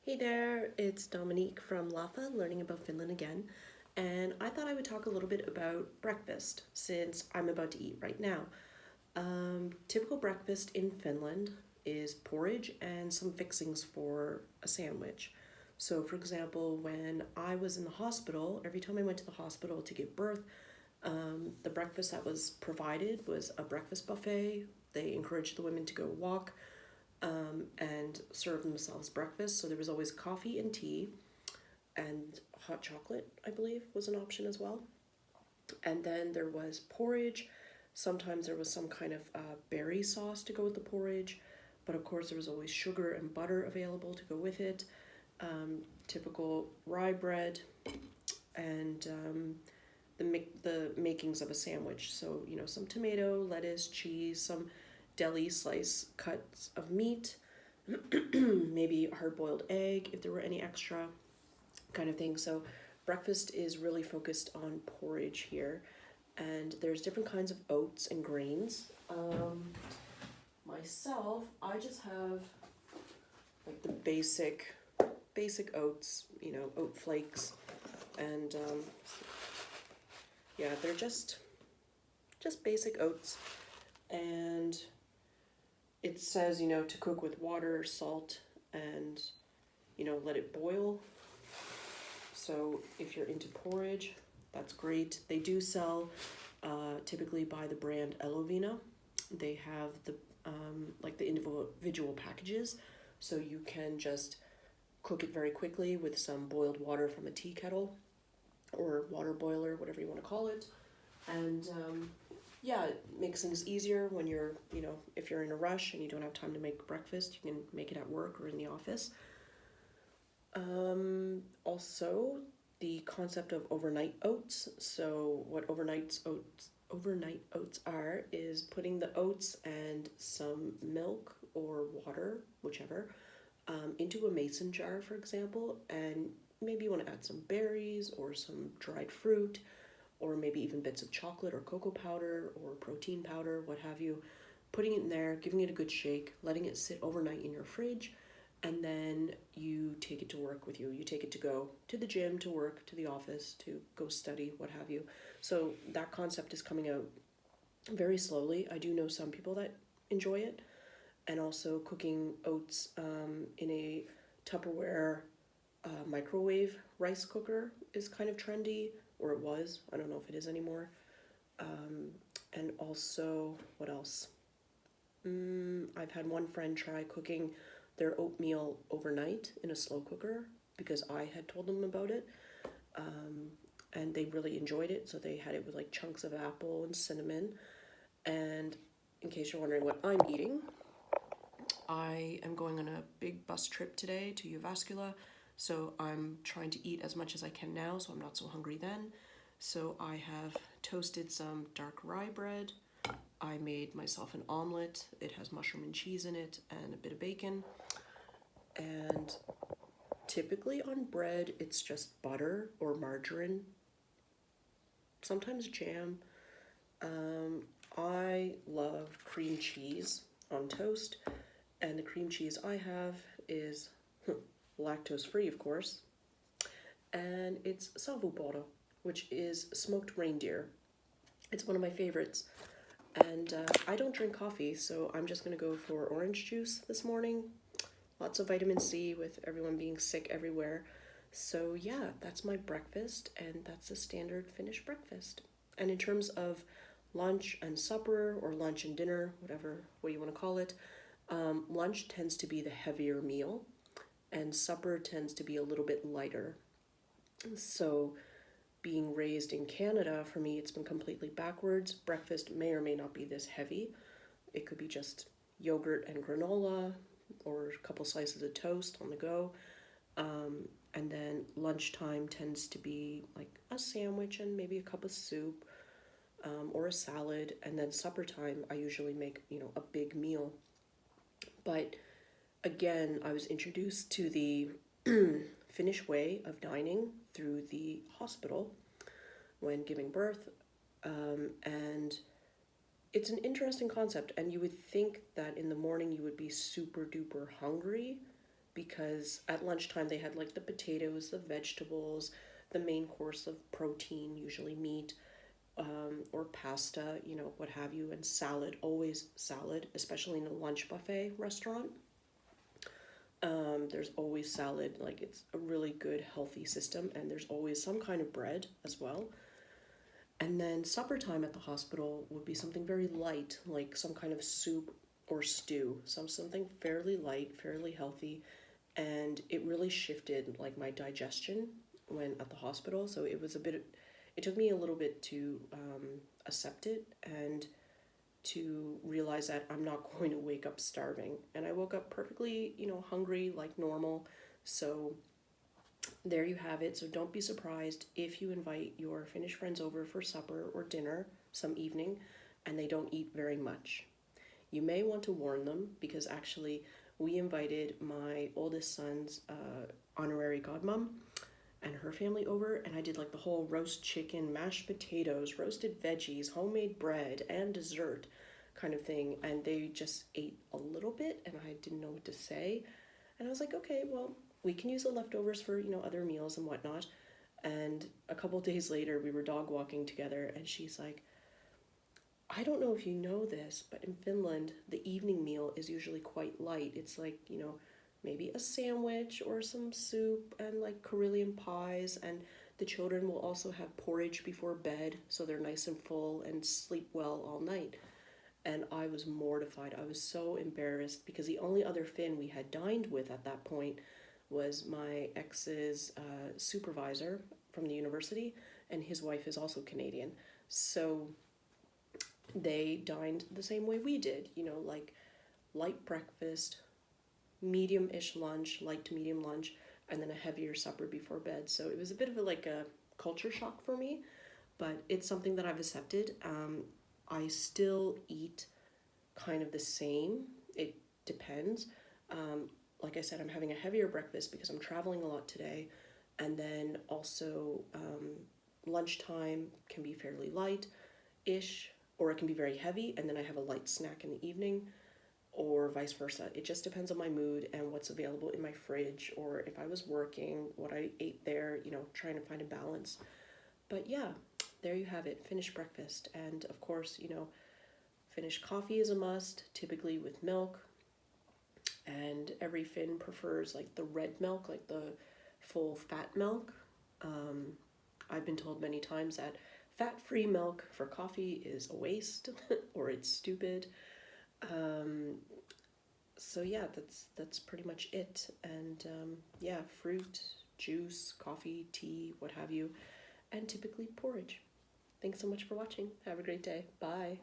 Hey there, it's Dominique from LAFA, learning about Finland again, and I thought I would talk a little bit about breakfast since I'm about to eat right now. Typical breakfast in Finland is porridge and some fixings for a sandwich. So, for example, when I was in the hospital, every time I went to the hospital to give birth, the breakfast that was provided was a breakfast buffet. They encouraged the women to go walk and serve themselves breakfast. So there was always coffee and tea, and hot chocolate, I believe, was an option as well. And then there was porridge. Sometimes there was some kind of berry sauce to go with the porridge, but of course there was always sugar and butter available to go with it. Typical rye bread, and the makings of a sandwich. So some tomato, lettuce, cheese, some deli slice cuts of meat, maybe hard boiled egg if there were any extra, kind of thing. So breakfast is really focused on porridge here, and there's different kinds of oats and grains. Myself, I just have like the basic oats, oat flakes, and yeah, they're just basic oats, and it says to cook with water, salt, and let it boil. So if you're into porridge, that's great. They do sell, typically by the brand E11. They have the like the individual packages, so you can just cook it very quickly with some boiled water from a tea kettle or water boiler, whatever you want to call it. And yeah, it makes things easier when you're, if you're in a rush and you don't have time to make breakfast, you can make it at work or in the office. Also, the concept of overnight oats. So what overnight oats are is putting the oats and some milk or water, whichever, into a mason jar, for example, and maybe you want to add some berries or some dried fruit, or maybe even bits of chocolate or cocoa powder or protein powder, what have you. Putting it in there, giving it a good shake, letting it sit overnight in your fridge, and then you take it to work with you. You take it to go to the gym, to work, to the office, to go study, what have you. So that concept is coming out very slowly. I do know some people that enjoy it, and also cooking oats in a Tupperware microwave rice cooker is kind of trendy, or it was. I don't know if it is anymore. And also, what else? I've had one friend try cooking their oatmeal overnight in a slow cooker because I had told them about it. And they really enjoyed it. So they had it with like chunks of apple and cinnamon. And in case you're wondering what I'm eating, I am going on a big bus trip today to Uvascula. So I'm trying to eat as much as I can now so I'm not so hungry then. So I have toasted some dark rye bread. I made myself an omelet. It has mushroom and cheese in it and a bit of bacon. And typically on bread, it's just butter or margarine, sometimes jam. I love cream cheese on toast, and the cream cheese I have is lactose free, of course, and it's savuporo, which is smoked reindeer. It's one of my favorites. And I don't drink coffee, so I'm just going to go for orange juice this morning. Lots of vitamin C with everyone being sick everywhere. So yeah, that's my breakfast, and that's a standard Finnish breakfast. And in terms of lunch and supper, or lunch and dinner, whatever way you want to call it, lunch tends to be the heavier meal, and supper tends to be a little bit lighter. So being raised in Canada, for me, it's been completely backwards. Breakfast may or may not be this heavy. It could be just yogurt and granola, or a couple slices of toast on the go. And then lunchtime tends to be like a sandwich and maybe a cup of soup, or a salad. And then supper time, I usually make, a big meal. But again, I was introduced to the Finnish way of dining through the hospital when giving birth, and it's an interesting concept. And you would think that in the morning you would be super duper hungry because at lunchtime they had like the potatoes, the vegetables, the main course of protein, usually meat, or pasta, what have you, and salad, always salad, especially in a lunch buffet restaurant. There's always salad, like it's a really good, healthy system, and there's always some kind of bread as well. And then supper time at the hospital would be something very light, like some kind of soup or stew, something fairly light, fairly healthy, and it really shifted like my digestion when at the hospital. So it took me a little bit to accept it and to realize that I'm not going to wake up starving. And I woke up perfectly, hungry like normal. So there you have it. So don't be surprised if you invite your Finnish friends over for supper or dinner some evening and they don't eat very much. You may want to warn them because actually we invited my oldest son's honorary godmom and her family over, and I did like the whole roast chicken, mashed potatoes, roasted veggies, homemade bread, and dessert kind of thing. And they just ate a little bit, and I didn't know what to say. And I was like, okay, well, we can use the leftovers for, other meals and whatnot. And a couple days later, we were dog walking together, and she's like, I don't know if you know this, but in Finland, the evening meal is usually quite light. It's like, maybe a sandwich or some soup and like Karelian pies. And the children will also have porridge before bed, so they're nice and full and sleep well all night. And I was mortified. I was so embarrassed because the only other Finn we had dined with at that point was my ex's supervisor from the university, and his wife is also Canadian. So they dined the same way we did, like light breakfast, medium-ish lunch, light to medium lunch, and then a heavier supper before bed. So it was a bit of a culture shock for me, but it's something that I've accepted. I still eat kind of the same. It depends. Like I said, I'm having a heavier breakfast because I'm traveling a lot today, and then also lunchtime can be fairly light-ish, or it can be very heavy, and then I have a light snack in the evening, or vice versa. It just depends on my mood and what's available in my fridge, or if I was working, what I ate there, trying to find a balance. But yeah, there you have it, Finnish breakfast. And of course, Finnish coffee is a must, typically with milk. And every Finn prefers like the red milk, like the full fat milk. I've been told many times that fat-free milk for coffee is a waste or it's stupid. So yeah, that's pretty much it. And yeah, fruit, juice, coffee, tea, what have you, and typically porridge. Thanks so much for watching. Have a great day. Bye.